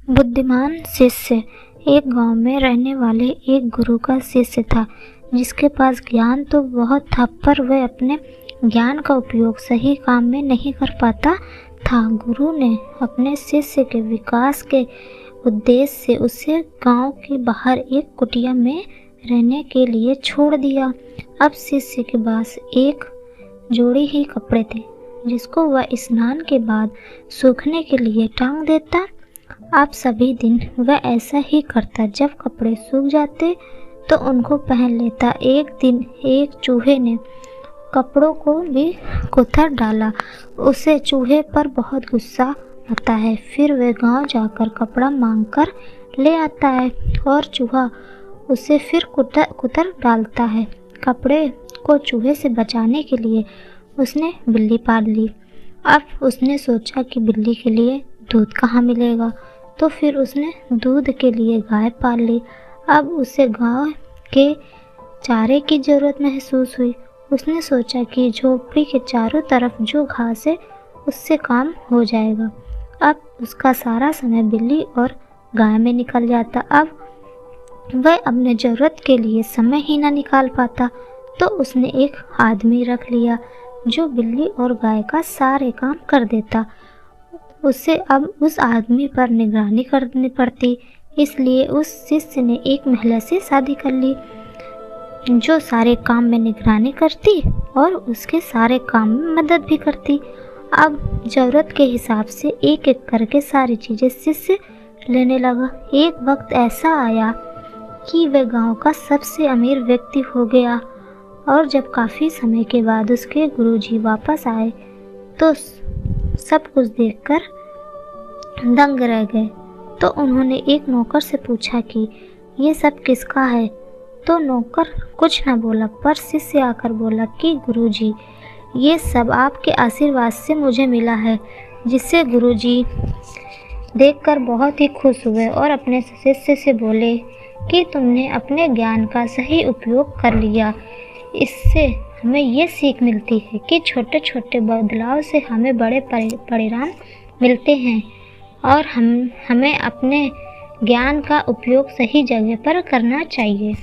बुद्धिमान शिष्य। एक गांव में रहने वाले एक गुरु का शिष्य था जिसके पास ज्ञान तो बहुत था पर वह अपने ज्ञान का उपयोग सही काम में नहीं कर पाता था। गुरु ने अपने शिष्य के विकास के उद्देश्य से उसे गांव के बाहर एक कुटिया में रहने के लिए छोड़ दिया। अब शिष्य के पास एक जोड़ी ही कपड़े थे जिसको वह स्नान के बाद सूखने के लिए टांग देता। अब सभी दिन वह ऐसा ही करता। जब कपड़े सूख जाते तो उनको पहन लेता। एक दिन एक चूहे ने कपड़ों को भी कुतर डाला। उसे चूहे पर बहुत गुस्सा आता है। फिर वह गांव जाकर कपड़ा मांगकर ले आता है और चूहा उसे फिर कुतर डालता है। कपड़े को चूहे से बचाने के लिए उसने बिल्ली पाल ली। अब उसने सोचा कि बिल्ली के लिए दूध कहाँ मिलेगा, तो फिर उसने दूध के लिए गाय पाल ली। अब उसे गाय के चारे की ज़रूरत महसूस हुई। उसने सोचा कि झोपड़ी के चारों तरफ जो घास है उससे काम हो जाएगा। अब उसका सारा समय बिल्ली और गाय में निकल जाता। अब वह अपने ज़रूरत के लिए समय ही ना निकाल पाता, तो उसने एक आदमी रख लिया जो बिल्ली और गाय का सारे काम कर देता। उसे अब उस आदमी पर निगरानी करनी पड़ती, इसलिए उस शिष्य ने एक महिला से शादी कर ली जो सारे काम में निगरानी करती और उसके सारे काम में मदद भी करती। अब ज़रूरत के हिसाब से एक एक करके सारी चीज़ें शिष्य लेने लगा। एक वक्त ऐसा आया कि वह गांव का सबसे अमीर व्यक्ति हो गया और जब काफ़ी समय के बाद उसके गुरुजी वापस आए तो सब कुछ देखकर दंग रह गए। तो उन्होंने एक नौकर से पूछा कि ये सब किसका है, तो नौकर कुछ न बोला पर शिष्य आकर बोला कि गुरुजी, ये सब आपके आशीर्वाद से मुझे मिला है। जिससे गुरुजी देखकर बहुत ही खुश हुए और अपने शिष्य से बोले कि तुमने अपने ज्ञान का सही उपयोग कर लिया। इससे हमें ये सीख मिलती है कि छोटे छोटे बदलाव से हमें बड़े परिणाम मिलते हैं और हमें अपने ज्ञान का उपयोग सही जगह पर करना चाहिए।